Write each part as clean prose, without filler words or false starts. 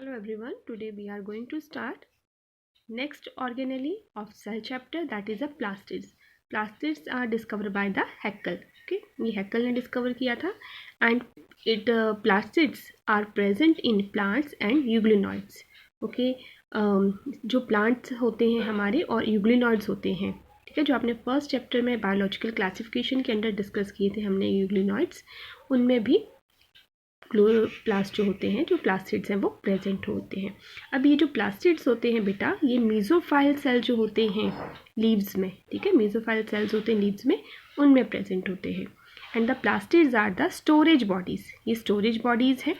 Hello everyone, today we are going to start next organelle of cell chapter, that is a plastids. Plastids are discovered by the Haeckel. Okay, ये Haeckel ने discover किया था and plastids are present in plants and euglenoids. Okay, जो plants होते हैं हमारे और euglenoids होते हैं, ठीक है, जो आपने फर्स्ट चैप्टर में बायोलॉजिकल क्लासिफिकेशन के अंदर डिस्कस किए थे हमने यूग्लिनॉइड्स, उनमें भी क्लोरोप्लास्ट जो होते हैं, जो प्लास्टिड्स हैं, वो प्रेजेंट होते हैं. अब ये जो प्लास्टिड्स होते हैं बेटा, ये मीजोफाइल सेल जो होते हैं लीव्स में, ठीक है, मीजोफाइल सेल्स होते हैं लीव्स में, उनमें प्रेजेंट होते हैं. And the plastids are the storage bodies. ये स्टोरेज बॉडीज़ हैं.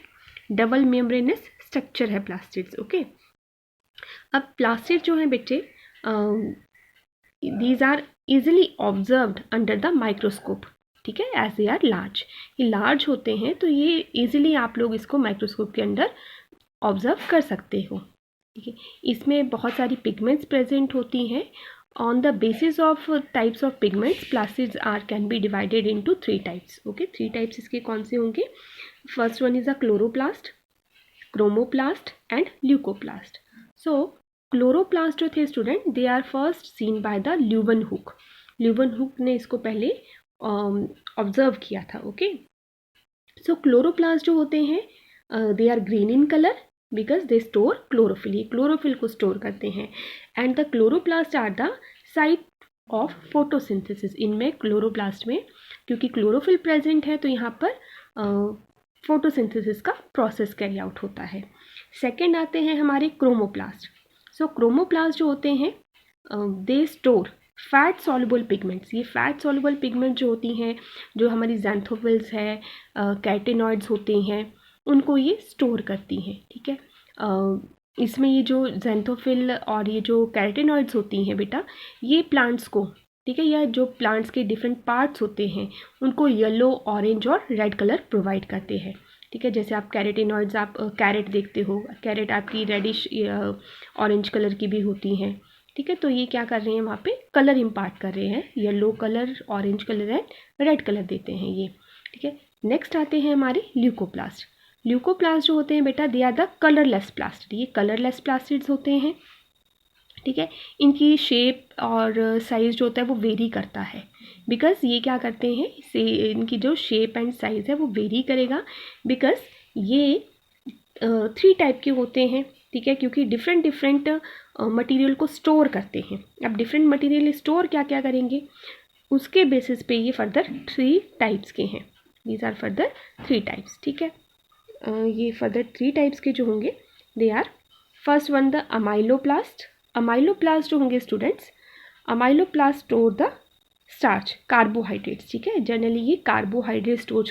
डबल मेम्ब्रेनस स्ट्रक्चर है प्लास्टिड्स. ओके, अब प्लास्टिड जो है बेटे, these are easily observed under the microscope. ठीक है, एज दे आर लार्ज. ये लार्ज होते हैं तो ये इजीली आप लोग इसको माइक्रोस्कोप के अंदर ऑब्जर्व कर सकते हो. ठीक है, इसमें बहुत सारी पिगमेंट्स प्रेजेंट होती हैं. On the basis of types of pigments, plastids are can be divided into 3 types. Okay, 3 types इसके कौन से होंगे? First one is a chloroplast, chromoplast and leucoplast. So chloroplast जो थे student, they are first seen by the Leeuwenhoek. Leeuwenhoek ने इसको पहले observe किया था. ओके, सो क्लोरोप्लास्ट जो होते हैं, they are green in colour because they store chlorophyll. ये क्लोरोफिल को स्टोर करते हैं. And the chloroplast are the site of photosynthesis. इनमें क्लोरोप्लास्ट में क्योंकि क्लोरोफिल प्रेजेंट है तो यहाँ पर फोटोसिंथेसिस का प्रोसेस कैरी आउट होता है. सेकेंड आते हैं हमारे क्रोमोप्लास्ट. सो क्रोमोप्लास्ट जो होते हैं, they store fat soluble pigments. ये फैट सॉल्युबल पिगमेंट जो होती हैं, जो हमारी ज़ैंथोफिल्स है, कैटेनॉइड्स होते हैं, उनको ये स्टोर करती हैं. ठीक है, इसमें ये जो ज़ैंथोफिल और ये जो कैटेनॉइड्स होती हैं बेटा, ये प्लांट्स को, ठीक है, या जो प्लांट्स के डिफरेंट पार्ट्स होते हैं उनको येलो, ऑरेंज और रेड कलर प्रोवाइड करते हैं. ठीक है, जैसे आप कैरेटिनॉइड्स, आप कैरेट देखते हो, कैरेट आपकी रेडिश ऑरेंज कलर की भी होती हैं. ठीक है, तो ये क्या कर रहे हैं, वहाँ पे कलर इम्पार्ट कर रहे हैं, yellow colour, orange colour and red colour देते हैं ये. ठीक है, नेक्स्ट आते हैं हमारे ल्यूकोप्लास्ट. ल्यूकोप्लास्ट जो होते हैं बेटा, they are the colourless plastid. ये कलरलेस प्लास्टिड्स होते हैं. ठीक है, इनकी शेप और साइज़ जो होता है वो वेरी करता है. बिकॉज ये क्या करते हैं, इनकी जो शेप एंड साइज़ है वो वेरी करेगा बिकॉज ये 3 टाइप के होते हैं. ठीक है, क्योंकि डिफरेंट मटेरियल को स्टोर करते हैं. अब डिफरेंट मटेरियल स्टोर क्या क्या करेंगे, उसके बेसिस पे ये फर्दर 3 टाइप्स के हैं. These are further 3 types. ठीक है, ये फर्दर 3 टाइप्स के जो होंगे, they are first one the amyloplast. Amyloplast जो होंगे students, amyloplast store the starch, carbohydrates. ठीक है, जनरली ये कार्बोहाइड्रेट स्टोर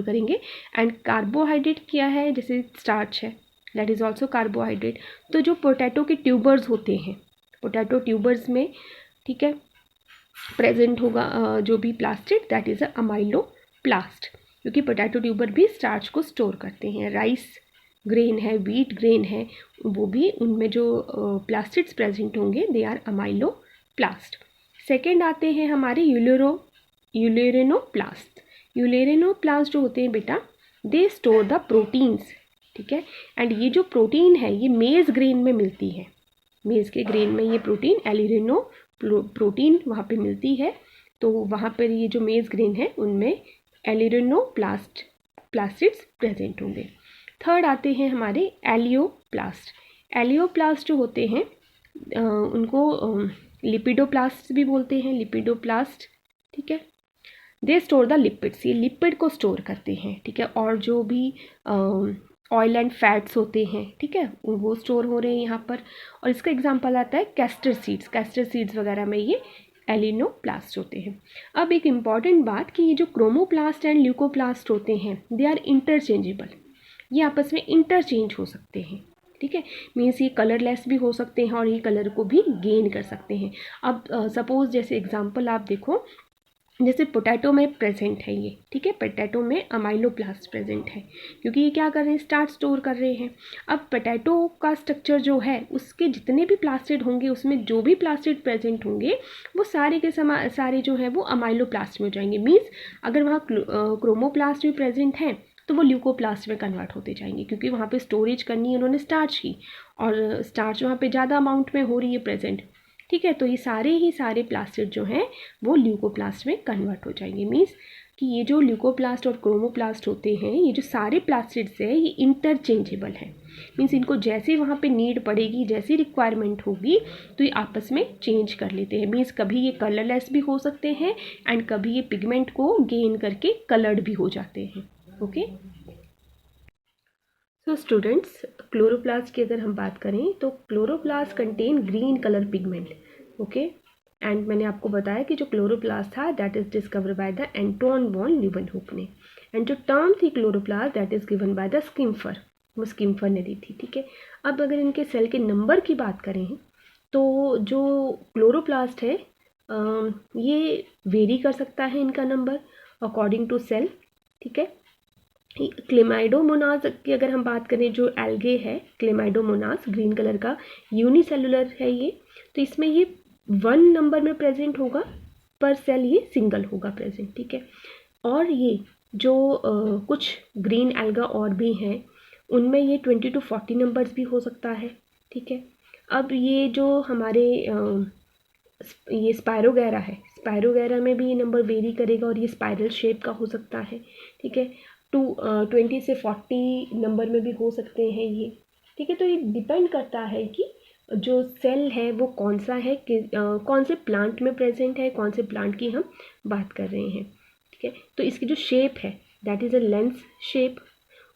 करेंगे. एंड कार्बोहाइड्रेट क्या है, जैसे स्टार्च है, दैट इज़ ऑल्सो कार्बोहाइड्रेट. तो जो पोटैटो के ट्यूबर्स होते हैं, पोटैटो ट्यूबर्स में, ठीक है, प्रेजेंट होगा जो भी plastid, that is a amyloplast. क्योंकि पोटैटो ट्यूबर भी स्टार्च को स्टोर करते हैं. राइस ग्रेन है, व्हीट ग्रेन है, वो भी, उनमें जो प्लास्टिड्स प्रेजेंट होंगे, दे आर अमाइलोप्लास्ट. सेकेंड आते हैं हमारे यूलेरिनोप्लास्ट. यूलेरिनोप्लास्ट जो होते हैं बेटा, दे स्टोर द प्रोटीन्स. ठीक है, एंड ये जो प्रोटीन है ये मेज़ ग्रेन में मिलती है. मेज़ के ग्रेन में ये प्रोटीन, एलिरिनो प्रोटीन वहाँ पे मिलती है. तो वहाँ पर ये जो मेज़ ग्रेन है उनमें प्लास्टिड्स प्रेजेंट होंगे. थर्ड आते हैं हमारे एलियोप्लास्ट. एलियोप्लास्ट जो होते हैं उनको लिपिडोप्लास्ट भी बोलते हैं, लिपिडोप्लास्ट. ठीक है, दे स्टोर द लिपिड्स. ये लिपिड को स्टोर करते हैं. ठीक है, और जो भी ऑयल एंड फैट्स होते हैं, ठीक है, वो स्टोर हो रहे हैं यहाँ पर. और इसका एग्जांपल आता है कैस्टर सीड्स वगैरह में ये एलिनोप्लास्ट होते हैं. अब एक इम्पॉर्टेंट बात कि ये जो क्रोमोप्लास्ट एंड ल्यूकोप्लास्ट होते हैं, दे आर इंटरचेंजेबल. ये आपस में इंटरचेंज हो सकते हैं. ठीक है, मीन्स ये कलरलेस भी हो सकते हैं और ये कलर को भी गेन कर सकते हैं. अब सपोज जैसे एग्जांपल आप देखो, जैसे पोटैटो में प्रेजेंट है ये, ठीक है, पोटैटो में अमाइलोप्लास्ट प्रेजेंट है क्योंकि ये क्या कर रहे हैं, स्टार्च स्टोर कर रहे हैं. अब पोटैटो का स्ट्रक्चर जो है, उसके जितने भी प्लास्टिड होंगे, उसमें जो भी प्लास्टिड प्रेजेंट होंगे, वो सारे के सारे जो है वो अमाइलोप्लास्ट में हो जाएंगे. मीन्स अगर वहाँ क्रोमोप्लास्ट भी प्रेजेंट है तो वो ल्यूकोप्लास्ट में कन्वर्ट होते जाएंगे, क्योंकि वहाँ पे स्टोरेज करनी है उन्होंने स्टार्च की, और स्टार्च वहाँ पे ज़्यादा अमाउंट में हो रही है प्रेजेंट, ठीक है। तो ये सारे प्लास्टिड जो हैं वो ल्यूकोप्लास्ट में कन्वर्ट हो जाएंगे। मीन्स कि ये जो ल्यूकोप्लास्ट और क्रोमोप्लास्ट होते हैं, ये जो सारे प्लास्टिड्स हैं, ये इंटरचेंजेबल हैं। मीन्स इनको जैसे वहाँ पे नीड पड़ेगी, जैसी रिक्वायरमेंट होगी, तो ये आपस में चेंज कर लेते हैं। मीन्स कभी ये कलरलेस भी हो सकते हैं एंड कभी ये पिगमेंट को गेन करके कलर्ड भी हो जाते हैं। ओके, सो स्टूडेंट्स, क्लोरोप्लास्ट की अगर हम बात करें तो chloroplast contain green colour pigment. Okay, and मैंने आपको बताया कि जो क्लोरोप्लास्ट था that is discover by the Anton van Leeuwenhoek ने, एंड जो टर्म थी chloroplast that is given by the Schimper, वो स्किम्फर ने दी थी, ठीक है। अब अगर इनके सेल के नंबर की बात करें तो जो क्लोरोप्लास्ट है ये वेरी कर सकता है इनका नंबर अकॉर्डिंग टू सेल, ठीक है। क्लेमाइडोमोनास की अगर हम बात करें, जो एल्गे है क्लेमाइडोमोनास ग्रीन कलर का यूनिसेलुलर है ये, तो इसमें ये 1 नंबर में प्रेजेंट होगा, पर सेल ये सिंगल होगा प्रेजेंट, ठीक है। और ये जो कुछ ग्रीन एल्गा और भी हैं उनमें ये 20 to 40 नंबर्स भी हो सकता है, ठीक है। अब ये जो हमारे ये स्पायरोगैरा है, स्पायरोगैरा में भी ये नंबर वेरी करेगा और ये स्पाइरल शेप का हो सकता है, ठीक है। 20 से 40 नंबर में भी हो सकते हैं ये, ठीक है। तो ये डिपेंड करता है कि जो सेल है वो कौन सा है, कि कौन से प्लांट में प्रेजेंट है, कौन से प्लांट की हम बात कर रहे हैं, ठीक है। तो इसकी जो शेप है that is a lens shape,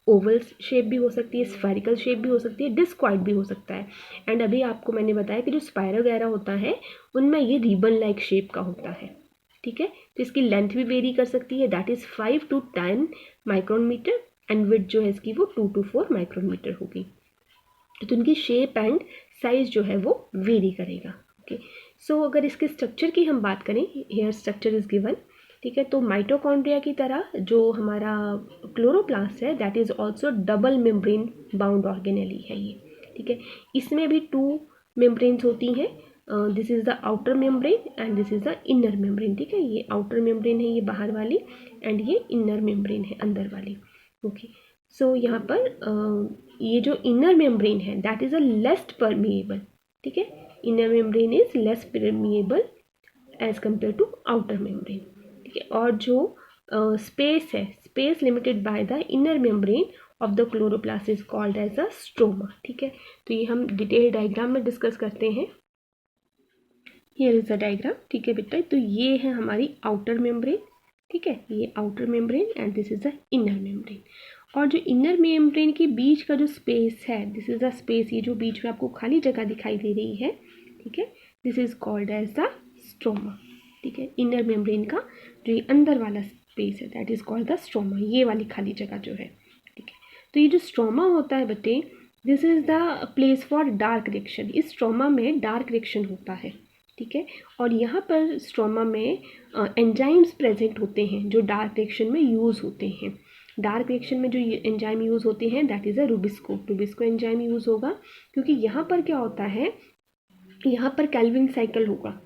Oval shape भी हो सकती है, स्फेरिकल शेप भी हो सकती है, डिस्क्वाइड भी हो सकता है। एंड अभी आपको मैंने बताया कि जो स्पायरोगैरा होता है उनमें ये रिबन लाइक शेप का होता है, ठीक है। तो इसकी लेंथ भी वेरी कर सकती है, that is 5 to 10 micron metre, and width जो है इसकी वो 2 to 4 माइक्रोन मीटर होगी। तो इनकी शेप एंड साइज जो है वो वेरी करेगा। ओके, सो अगर इसके स्ट्रक्चर की हम बात करें, हेयर स्ट्रक्चर इज गिवन, ठीक है। तो माइटोकॉन्ड्रिया की तरह जो हमारा क्लोरोप्लास्ट है that is also double membrane bound organelle है ये, ठीक है। इसमें भी 2 मेम्ब्रेन्स होती हैं, this is the outer membrane and this is the inner membrane, ठीक है। ये आउटर मेम्ब्रेन है ये बाहर वाली, एंड ये इनर मेम्ब्रेन है अंदर वाली। ओके, सो यहाँ पर ये जो इनर मेम्ब्रेन है that is a less permeable, ठीक है। Inner membrane is less permeable as compare to outer membrane, ठीक है। और जो स्पेस है, space limited by the inner membrane of the chloroplast is called as a stroma, ठीक है। तो ये हम डिटेल डायग्राम में डिस्कस करते हैं। हियर इज द डायग्राम, ठीक है बेटा। तो ये है हमारी आउटर मेम्ब्रेन, ठीक है, ये outer membrane and this is the inner membrane. और जो इनर मेम्ब्रेन के बीच का जो स्पेस है दिस इज द स्पेस, ये जो बीच में आपको खाली जगह दिखाई दे रही है, ठीक है, this is called as the stroma, ठीक है। इनर मेम्ब्रेन का जो ये अंदर वाला स्पेस है that is called the stroma, ये वाली खाली जगह जो है, ठीक है। तो ये जो स्ट्रोमा होता है बच्चे, this is the place for dark reaction, इस स्ट्रोमा में डार्क रिएक्शन होता है, ठीक है। और यहाँ पर स्ट्रोमा में एंजाइम्स प्रेजेंट होते हैं जो डार्क रिएक्शन में यूज़ होते हैं। डार्क रिएक्शन में जो एंजाइम यूज़ होते हैं that is a Rubisco enzyme use होगा, क्योंकि यहाँ पर क्या होता है, यहाँ पर कैल्विन साइकिल होगा।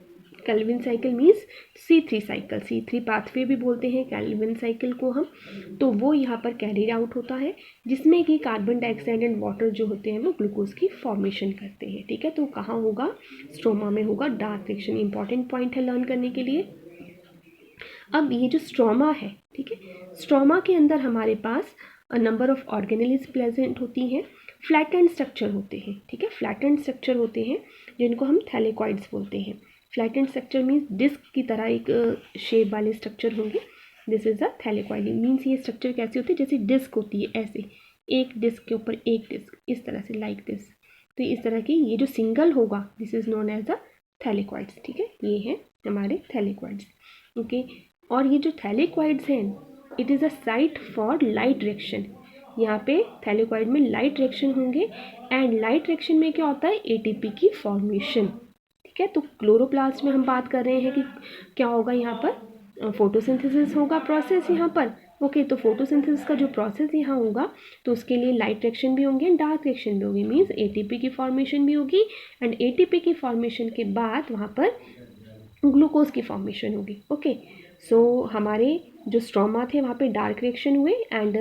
Calvin cycle means C3 cycle, C3 pathway भी बोलते हैं कैल्विन साइकिल को हम। तो वो यहाँ पर कैरिड आउट होता है, जिसमें कि कार्बन डाइऑक्साइड एंड वाटर जो होते हैं वो ग्लूकोज की फॉर्मेशन करते हैं, ठीक है। तो कहाँ होगा, स्ट्रोमा में होगा। डार्क रिएक्शन इंपॉर्टेंट पॉइंट है लर्न करने के लिए। अब ये जो स्ट्रोमा है, ठीक है, स्ट्रोमा के अंदर हमारे पास नंबर ऑफ ऑर्गेनेल्स प्रेजेंट होती हैं, फ्लैटेंड स्ट्रक्चर होते हैं, ठीक है, फ्लैटेंड स्ट्रक्चर होते हैं जिनको हम थैलेकॉइड्स बोलते हैं। फ्लैटेंड स्ट्रक्चर मीन्स डिस्क की तरह एक शेप वाले स्ट्रक्चर होंगे, this is a thylakoid. Means ये स्ट्रक्चर कैसी होती है, जैसे डिस्क होती है ऐसे, एक डिस्क के ऊपर एक डिस्क, इस तरह से लाइक दिस। तो इस तरह की ये जो सिंगल होगा this is known as the thylakoids, ठीक है, ये हैं हमारे थैलेकॉइड्स। ओके, और ये जो थैलेकॉइड्स हैं it is a site for light reaction, यहाँ पे थैलेकॉइड में लाइट रिएक्शन होंगे, एंड लाइट रिएक्शन में क्या होता है, ATP की फॉर्मेशन, ठीक है। तो क्लोरोप्लास्ट में हम बात कर रहे हैं कि क्या होगा, यहाँ पर फोटोसिंथेसिस होगा प्रोसेस यहाँ पर। ओके, तो फोटोसिंथेसिस का जो प्रोसेस यहाँ होगा तो उसके लिए लाइट रिएक्शन भी होंगे एंड डार्क रिएक्शन भी होगी, मीन्स ATP की फॉर्मेशन भी होगी, एंड ATP की फॉर्मेशन के बाद वहाँ पर ग्लूकोज की फॉर्मेशन होगी। ओके, सो हमारे जो स्ट्रोमा थे वहाँ पे डार्क रिएक्शन हुए एंड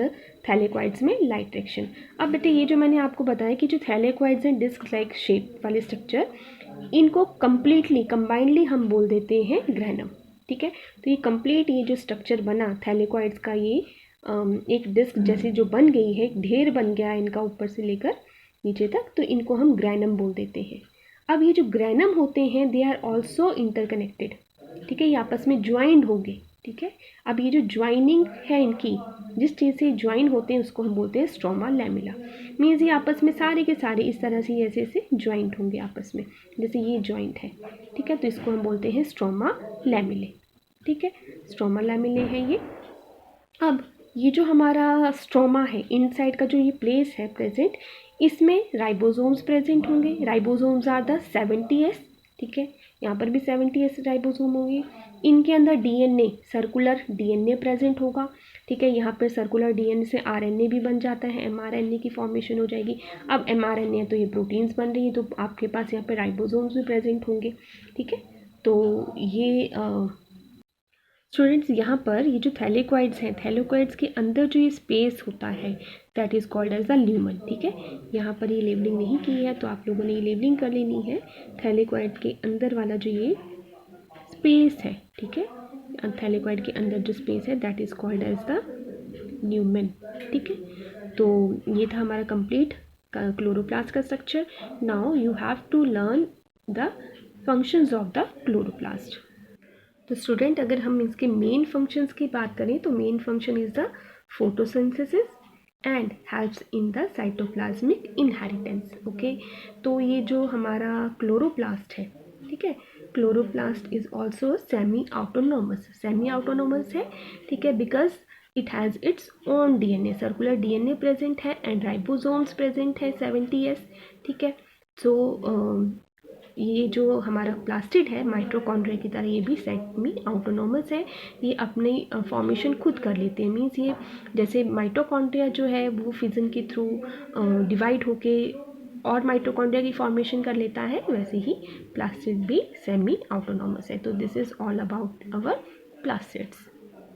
थैलेकॉइड्स में लाइट रिएक्शन। अब बेटे ये जो मैंने आपको बताया कि जो थैलेकॉइड्स हैं डिस्क लाइक शेप वाले स्ट्रक्चर, इनको कम्प्लीटली कंबाइनली हम बोल देते हैं ग्रैनम। ठीक है, तो ये कंप्लीट ये जो स्ट्रक्चर बना थैलेकॉइड्स का, ये एक डिस्क जैसी जो बन गई है, एक ढेर बन गया है इनका ऊपर से लेकर नीचे तक, तो इनको हम ग्रैनम बोल देते हैं। अब ये जो ग्रैनम होते हैं दे आर ऑल्सो इंटरकनेक्टेड। ठीक है, ये आपस में ज्वाइंड होंगे। ठीक है, अब ये जो ज्वाइनिंग है इनकी, जिस चीज़ से ज्वाइन होते हैं उसको हम बोलते हैं स्ट्रोमा लैमेला। मीन्स ये आपस में सारे के सारे इस तरह से ऐसे ऐसे ज्वाइंट होंगे आपस में, जैसे ये ज्वाइंट है। ठीक है, तो इसको हम बोलते हैं स्ट्रोमा लैमेले। ठीक है, स्ट्रोमा लैमेले है ये। अब ये जो हमारा स्ट्रोमा है, इनसाइड का जो ये प्लेस है प्रेजेंट, इसमें राइबोसोम्स प्रेजेंट होंगे। Ribosomes are the 70S। ठीक है, यहाँ पर भी 70S राइबोसोम होंगे। इनके अंदर डीएनए, सर्कुलर डीएनए प्रेजेंट होगा। ठीक है, यहाँ पर सर्कुलर डीएनए से आरएनए भी बन जाता है, एमआरएनए की फॉर्मेशन हो जाएगी। अब एमआरएनए तो ये प्रोटीन्स बन रही है, तो आपके पास यहाँ पर राइबोसोम्स भी प्रेजेंट होंगे। ठीक है, तो ये स्टूडेंट्स यहाँ पर ये जो थैलेकॉइड्स हैं, थैलेकॉइड्स के अंदर जो ये स्पेस होता है that is called as the lumen. ठीक है, यहाँ पर ये लेबलिंग नहीं की है तो आप लोगों ने ये लेबलिंग कर लेनी है। थैलेकॉइड के अंदर वाला जो ये स्पेस है, ठीक है, थैलेकॉइड के अंदर जो स्पेस है that is called as the lumen. ठीक है, तो ये था हमारा कंप्लीट क्लोरोप्लास्ट का structure. Now you have to learn the functions of the chloroplast. तो स्टूडेंट अगर हम इसके मेन फंक्शंस की बात करें तो main function is the photosynthesis and helps in the cytoplasmic inheritance. Okay, तो ये जो हमारा क्लोरोप्लास्ट है, ठीक है, chloroplast is also semi autonomous है। ठीक है, because it has its own DNA, circular DNA present है एंड राइबोसोम्स प्रेजेंट है 70S। ठीक है, सो ये जो हमारा प्लास्टिड है माइटोकॉन्ड्रिया की तरह ये भी सेमी ऑटोनोमस है। ये अपनी फॉर्मेशन खुद कर लेते हैं। मीन्स ये जैसे माइटोकॉन्ड्रिया जो है वो फिजन के थ्रू डिवाइड होके और माइटोकॉन्ड्रिया की फॉर्मेशन कर लेता है, वैसे ही प्लास्टिड भी सेमी ऑटोनोमस है। तो this is all about our plastids.